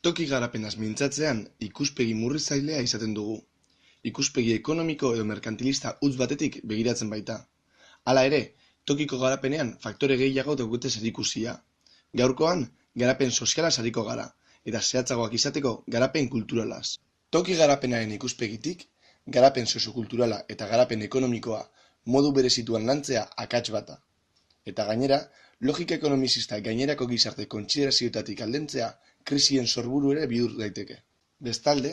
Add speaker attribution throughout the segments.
Speaker 1: Toki garapenaz mintzatzean ikuspegi murritzailea izaten dugu. Ikuspegi ekonomiko edo merkantilista huts batetik begiratzen baita. Hala ere, tokiko garapenean faktore gehiago daukate zerikusia. Gaurkoan, garapen sozialaz ariko gara, eta zehatzagoak izateko garapen kulturalaz. Toki garapenaren ikuspegitik, garapen soziokulturala eta garapen ekonomikoa modu berezituan lantzea akats bata. Eta gainera, logika ekonomizista gainerako gizarte kontsiderazioetatik aldentzea krisien sorburu ere bihur daiteke. Bestalde,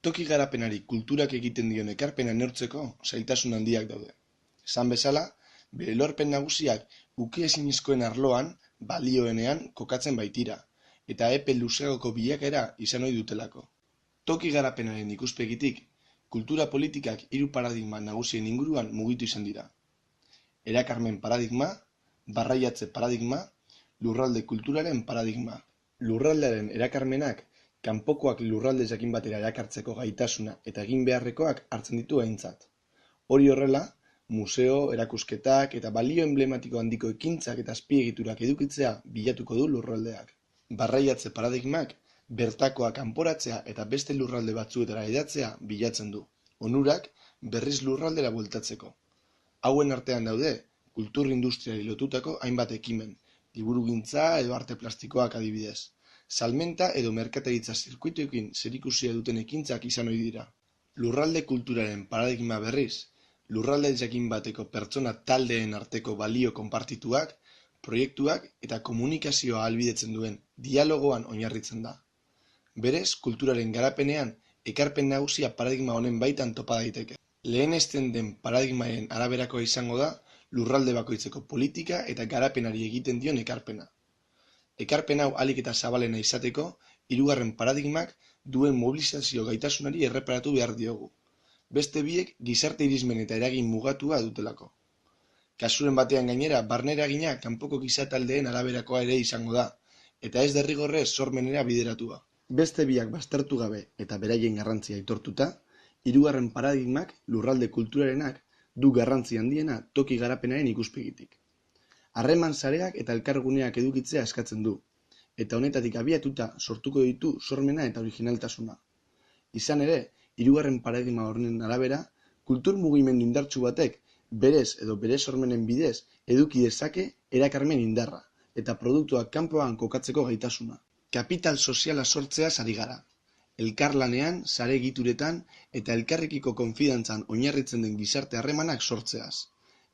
Speaker 1: toki garapenari kulturak egiten dion ekarpena neurtzeko zailtasun handiak daude. Esan bezala, bere lorpen nagusiak ukiezinezkoen arloan, balioenean kokatzen baitira, eta epe luzeagoko bilakaera izan ohi dutelako. Toki garapenaren ikuspegitik, kultura politikak hiru paradigma nagusien inguruan mugitu izan dira. Erakarmen paradigma, barraiatze paradigma, lurralde kulturaren paradigma. Lurraldearen erakarmenak, kanpokoak lurralde jakin batera erakartzeko gaitasuna eta egin beharrekoak hartzen ditu aintzat. Hori horrela, museo, erakusketak eta balio emblematiko handiko ekintzak eta azpiegiturak edukitzea bilatuko du lurraldeak. Barraiatze paradigmak, bertakoa kanporatzea eta beste lurralde batzuetara hedatzea bilatzen du. Onurak berriz lurraldera bueltatzeko. Hauen artean daude, kultur industriari lotutako hainbat ekimen, liburugintza edo arte plastikoak adibidez. Salmenta edo merkataritza zirkuituekin zerikusia duten ekintzak izan ohi dira. Lurralde kulturaren paradigma berriz, lurralde jakin bateko pertsona taldeen arteko balio konpartituak, proiektuak eta komunikazioa ahalbidetzen duen dialogoan oinarritzen da. Berez, kulturaren garapenean, ekarpen nagusia paradigma honen baitan topa daiteke. Lehenesten den paradigmaren araberakoa izango da, lurralde bakoitzeko politika eta garapenari egiten dion ekarpena. Ekarpen hau ahalik eta zabalena izateko, hirugarren paradigmak duen mobilizazio gaitasunari erreparatu behar diogu. Beste biek gizarte irizmen eta eragin mugatua dutelako. Kasuren batean gainera, barne eragina kanpoko gizataldeen araberakoa ere izango da, eta ez derrigorrez sormenera bideratua. Beste biak baztertu gabe eta beraien garrantzia aitortuta, hirugarren paradigmak lurralde kulturarenak du garrantzi handiena toki garapenaren ikuspegitik. Harreman sareak eta elkarguneak edukitzea eskatzen du, eta honetatik abiatuta sortuko ditu sormena eta originaltasuna. Izan ere, hirugarren paradigma honen arabera, kultur mugimendu indartsu batek berez edo bere sormenen bidez eduki dezake erakarmen indarra, eta produktuak kanpoan kokatzeko gaitasuna. Kapital soziala sortzeaz ari gara. Elkarlanean, sare egituretan eta elkarrekiko konfidantzan oinarritzen den gizarte harremanak sortzeaz.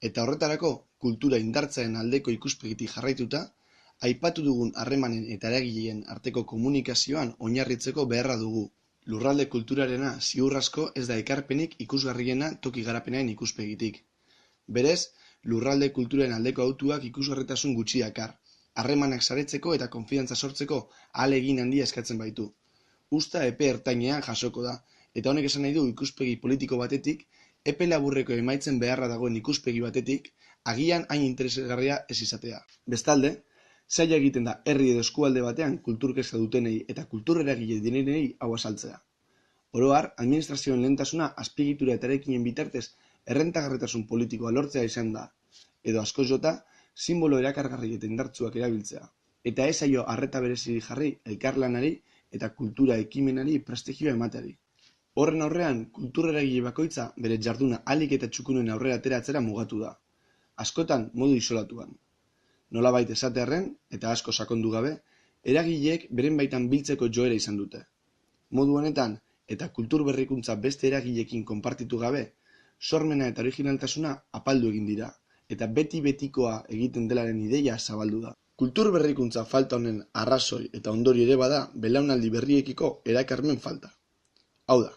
Speaker 1: Eta horretarako, kultura indartzearen aldeko ikuspegitik jarraituta, aipatu dugun harremanen eta eragileen arteko komunikazioan oinarritzeko beharra dugu. Lurralde kulturarena ziur asko ez da ekarpenik ikusgarriena toki garapenaren ikuspegitik. Berez, lurralde kulturaren aldeko hautuak ikusgarritasun gutxi dakar, harremanak saretzeko eta konfidantza sortzeko ahalegin handia eskatzen baitu. Usta epe ertainean jasoko da, eta honek esan nahi du ikuspegi politiko batetik, epe laburreko emaitzen beharra dagoen ikuspegi batetik, agian hain interesgarria ez izatea. Bestalde, zaila egiten da herri edo eskualde batean kulturkezka dutenei eta kultur eragile direnei hau azaltzea. Oro har, administrazioen lehentasuna azpiegitura eta eraikinen bitartez errentagarritasun politikoa lortzea izan da, edo askoz jota, sinbolo erakargarri eta indartsuak erabiltzea, eta ez zaio arreta berezirik jarri elkarlanari eta kultura ekimenari prestigioa emateari. Horren aurrean, kultur eragile bakoitza bere jarduna ahalik eta txukunen aurrera ateratzera mugatu da, askotan modu isolatuan. Nolabait esatearren, eta asko sakondu gabe, eragileek beren baitan biltzeko joera izan dute. Modu honetan, eta kultur berrikuntza beste eragileekin konpartitu gabe, sormena eta originaltasuna apaldu egin dira, eta beti-betikoa egiten delaren ideia zabaldu da. Kultur berrikuntza falta honen arrazoi eta ondorio ere bada belaunaldi berriekiko erakarmen falta. Hau da,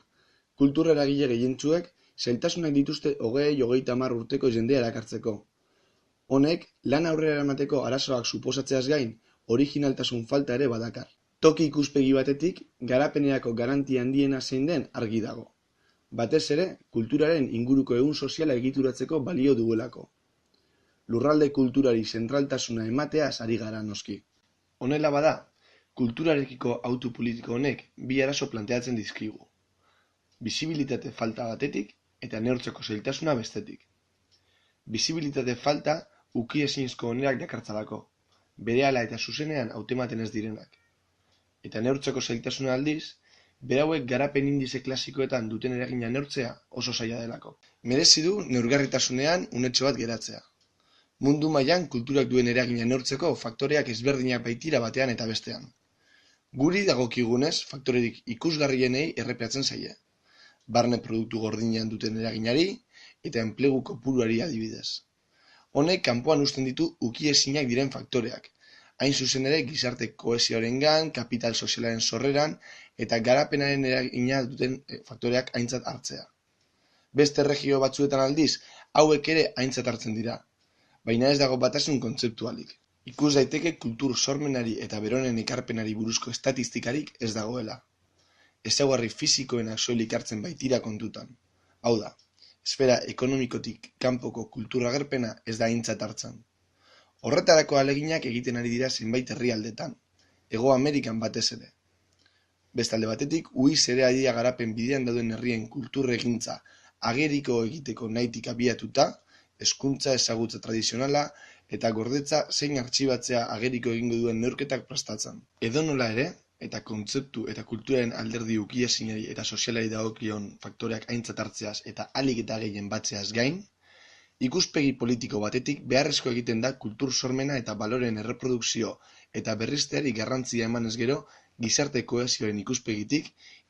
Speaker 1: kultur eragile gehientsuek zailtasunak dituzte 20-30 urteko jendea erakartzeko. Honek, lan aurrera eramateko arazoak suposatzeaz gain, originaltasun falta ere badakar. Toki ikuspegi batetik, garapenerako garantia handiena zein den argi dago. Batez ere, kulturaren inguruko ehun soziala egituratzeko balio duelako. Lurralde kulturari zentraltasuna emateaz ari gara noski. Honela bada, kulturarekiko autu politiko honek bi arazo planteatzen dizkigu. Bisibilitate falta batetik eta neurtzeko zailtasuna bestetik. Bisibilitate falta ukiezinezko onerak dakartzalako, berehala eta zuzenean hautematen ez direnak. eta neurtzeko zailtasuna aldiz, berauek garapen indize klasikoetan duten eragina neurtzea oso zaila delako. Merezi du neurgarritasunean unetxo bat geratzea. Mundu mailan kulturak duen eragina neurtzeko faktoreak ezberdinak baitira batean eta bestean. Guri dagokigunez faktorerik ikusgarrienei errepeatzen zaie. Barne produktu gordinean duten eraginari eta enplegu kopuruari adibidez. Honek kanpoan uzten ditu ukiezinak diren faktoreak, hain zuzen ere gizarte kohesioarengan, kapital sozialaren sorreran eta garapenaren eragina duten faktoreak aintzat hartzea. Beste erregio batzuetan aldiz, hauek ere aintzat hartzen dira, baina ez dago batasun kontzeptualik. Ikus daiteke kultur sormenari eta beronen ekarpenari buruzko estatistikarik ez dagoela. Ezaugarri fisikoenak soilik hartzen baitira kontutan. Hau da, esfera ekonomikotik kanpoko kultur agerpena ez da aintzat hartzen. Horretarako ahaleginak egiten ari dira zenbait herrialdetan, Hego Amerikan batez ere. Bestalde batetik, UIS ere adia garapen bidean dauden herrien kulturregintza ageriko egiteko nahitik abiatuta, hezkuntza ezagutza tradizionala eta gordetza zein artxibatzea ageriko egingo duen neurketak prestatzen. Edonola ere, eta kontzeptu eta kulturaren alderdi ukiezinari eta sozialari dagokion faktoreak aintzat hartzeaz eta ahalik eta gehien batzeaz gain, ikuspegi politiko batetik beharrezko egiten da kultur sormena eta baloreen erreprodukzio eta berrizteari garrantzia emanez gero, gizarte kohesioaren ikuspegitik,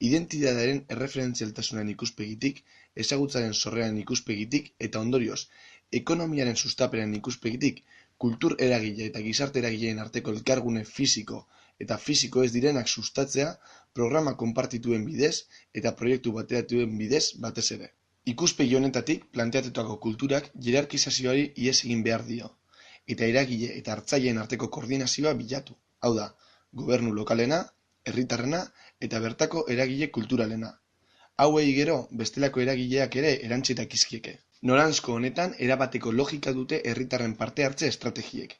Speaker 1: identitatearen erreferentzialtasunaren ikuspegitik, ezagutzaren sorreran ikuspegitik eta ondorioz, ekonomiaren sustapenen ikuspegitik, kultur eragile eta gizarte eragileen arteko elkargune fisiko eta fisiko ez direnak sustatzea, programa konpartituen bidez eta proiektu bateratuen bidez batez ere. Ikuspegi honetatik planteatutako kulturak jerarkizazioari ihes egin behar dio, eta eragile eta hartzaileen arteko koordinazioa bilatu. Hau da, gobernu lokalena, herritarrena eta bertako eragile kulturalena. Hauei gero, bestelako eragileak ere erantzitak izkieke. Noranzko honetan, erabateko logika dute herritarren parte hartze estrategiek.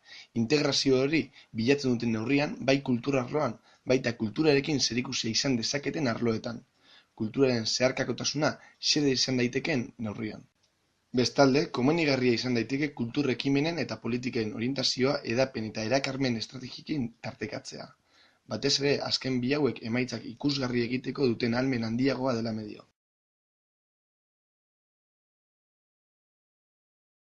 Speaker 1: Integrazio hori bilatzen duten neurrian, bai kultur arloan, baita kulturarekin zerikusia izan dezaketen arloetan. Kulturaren zeharkakotasuna xede izan daitekeen neurrian. Bestalde, komenigarria izan daiteke kultur ekimenen eta politiken orientazioa hedapen eta erakarmen estrategiekin tartekatzea. Batez ere, azken bi hauek emaitzak ikusgarri egiteko duten ahalmen handiagoa dela medio.